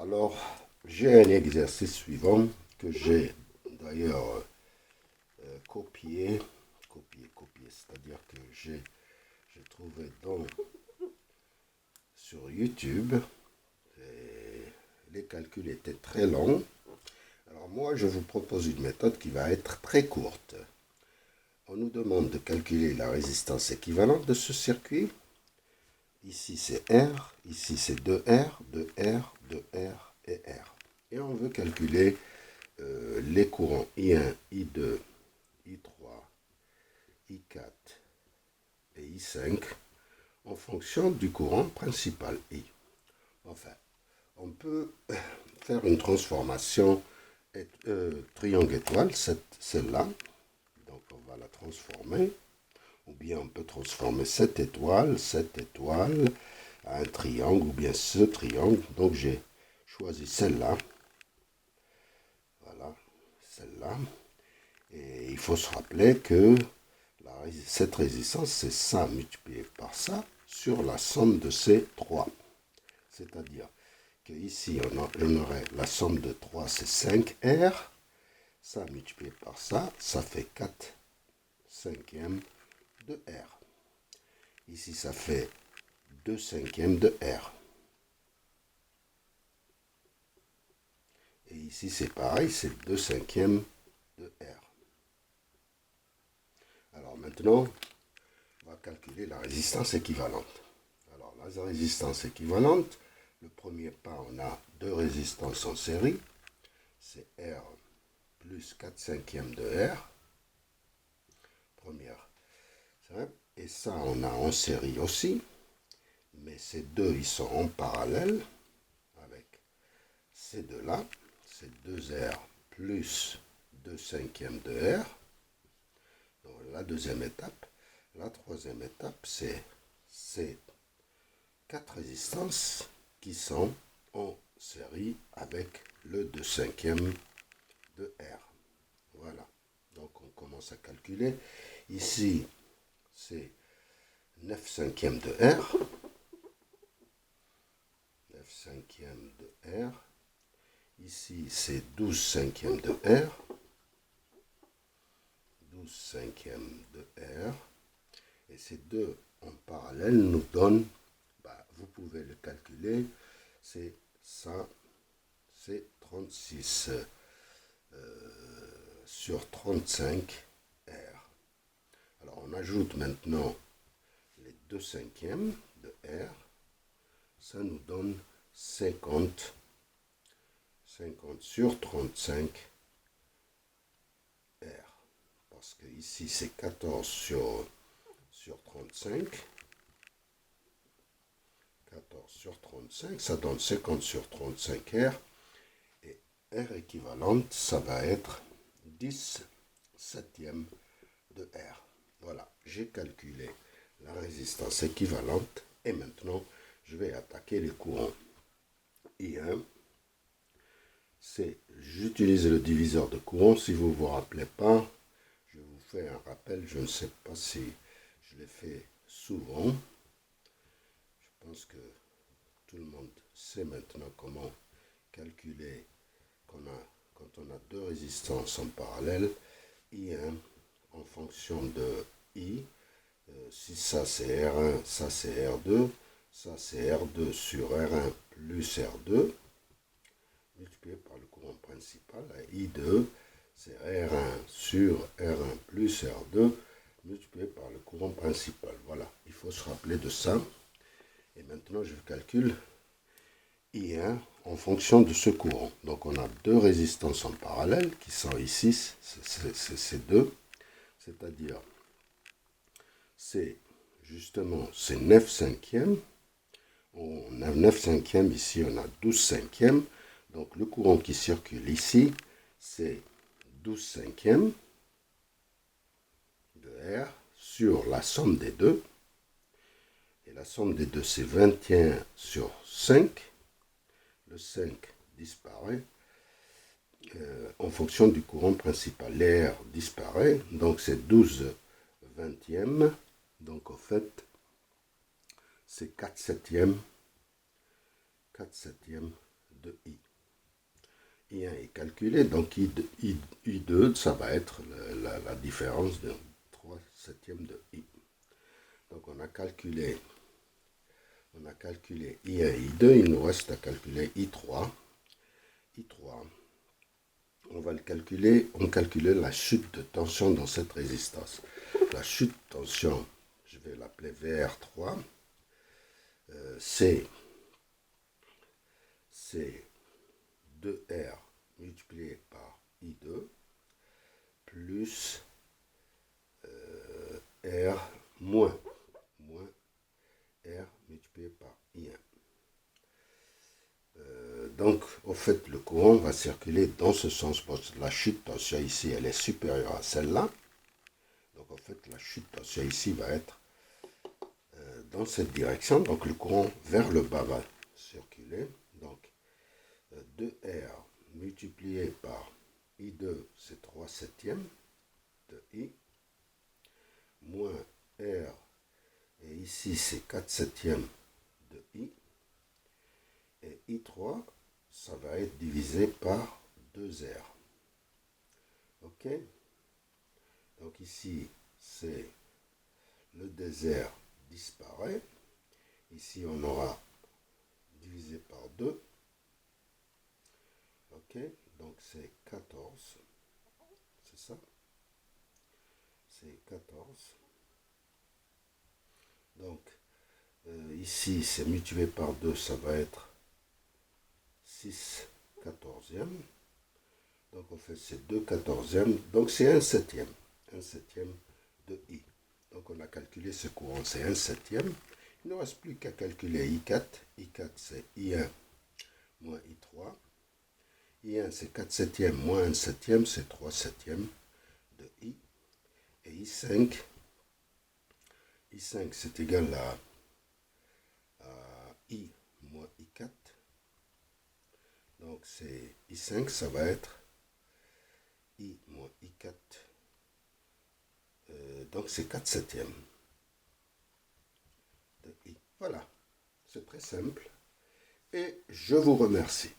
Alors, j'ai un exercice suivant que j'ai d'ailleurs copié, c'est-à-dire que j'ai trouvé sur YouTube, et les calculs étaient très longs. Alors moi, je vous propose une méthode qui va être très courte. On nous demande de calculer la résistance équivalente de ce circuit. Ici c'est R, ici c'est 2R, 2R, 2R et R. Et on veut calculer les courants I1, I2, I3, I4 et I5 en fonction du courant principal I. Enfin, on peut faire une transformation triangle étoile, celle-là. Donc on va la transformer. Ou bien on peut transformer cette étoile à un triangle, ou bien ce triangle. Donc j'ai choisi celle-là. Voilà, celle-là. Et il faut se rappeler que cette résistance, c'est ça multiplié par ça sur la somme de ces trois. C'est-à-dire qu'ici, on aurait la somme de 3, c'est 5R. Ça multiplié par ça, ça fait 4 cinquièmes de R. Ici, ça fait 2 cinquièmes de R. Et ici, c'est pareil, c'est 2 cinquièmes de R. Alors maintenant, on va calculer la résistance équivalente. Alors la résistance équivalente, le premier pas, on a deux résistances en série. C'est R plus 4 cinquièmes de R. Première. Et ça, on a en série aussi. Mais ces deux, ils sont en parallèle avec ces deux-là. C'est 2R plus 2 cinquièmes de R. Donc, la deuxième étape. La troisième étape, c'est ces quatre résistances qui sont en série avec le 2 cinquièmes de R. Voilà. Donc, on commence à calculer. Ici, c'est 9 cinquièmes de R. 9 cinquièmes de R. Ici, c'est 12 cinquièmes de R. 12 cinquièmes de R. Et ces deux en parallèle nous donnent, vous pouvez le calculer, c'est ça, c'est 36 sur 35 R. Alors on ajoute maintenant les 2 cinquièmes de R. Ça nous donne 50 sur 35 R. Parce que ici c'est 14 sur 35. 14 sur 35, ça donne 50 sur 35 R. Et R équivalente, ça va être 10 septièmes de R. Voilà, j'ai calculé la résistance équivalente. Et maintenant, je vais attaquer les courants. I1, j'utilise le diviseur de courant. Si vous ne vous rappelez pas, je vous fais un rappel. Je ne sais pas si je l'ai fait souvent. Je pense que tout le monde sait maintenant comment calculer quand on a deux résistances en parallèle. I1 en fonction de I. Si ça c'est R1, ça c'est R2. Ça c'est R2 sur R1 plus R2. Multiplié par le courant principal. I2 c'est R1 sur R1 plus R2. Multiplié par le courant principal. Voilà, il faut se rappeler de ça. Et maintenant, je calcule I1 en fonction de ce courant. Donc, on a deux résistances en parallèle qui sont ici, ces deux. C'est-à-dire, c'est 9 cinquièmes. On a 9 cinquièmes, ici on a 12 cinquièmes. Donc, le courant qui circule ici, c'est 12 cinquièmes de R sur la somme des deux. Et la somme des deux, c'est 21 sur 5. Le 5 disparaît en fonction du courant principal. L'air disparaît, donc c'est 12 vingtièmes. Donc en fait, c'est 4 septièmes de I. I1 est calculé, donc I2, ça va être la différence de 3 septièmes de I. Donc on a calculé I1 et I2, il nous reste à calculer I3. I3, on va le calculer, on calcule la chute de tension dans cette résistance. La chute de tension, je vais l'appeler VR3, c'est 2R multiplié par I2 plus R moins R multiplié par I1. Donc, au fait, le courant va circuler dans ce sens. La chute de tension ici, elle est supérieure à celle-là. Donc, en fait, la chute de tension ici va être dans cette direction. Donc, le courant vers le bas va circuler. Donc, 2R multiplié par I2, c'est 3 septièmes de I, moins R, et ici, c'est 4 septièmes de I. Et I3, ça va être divisé par 2R. Ok? Donc ici, c'est le désert disparaît. Ici, on aura divisé par 2. Ok? Donc c'est 14. C'est ça? C'est 14. Donc, ici, c'est multiplié par 2, ça va être 6 quatorzièmes. Donc on fait c'est 2 quatorzièmes. Donc c'est 1 septième. 1 septième de I. Donc on a calculé ce courant, c'est 1 septième. Il ne reste plus qu'à calculer I4. I4 c'est I1 moins I3. I1 c'est 4 septièmes moins 1 septième, c'est 3 septièmes de I. Et I5 c'est égal à I moins I4. Donc c'est I5, ça va être I moins I4. Donc c'est 4 septièmes de I. Voilà, c'est très simple. Et je vous remercie.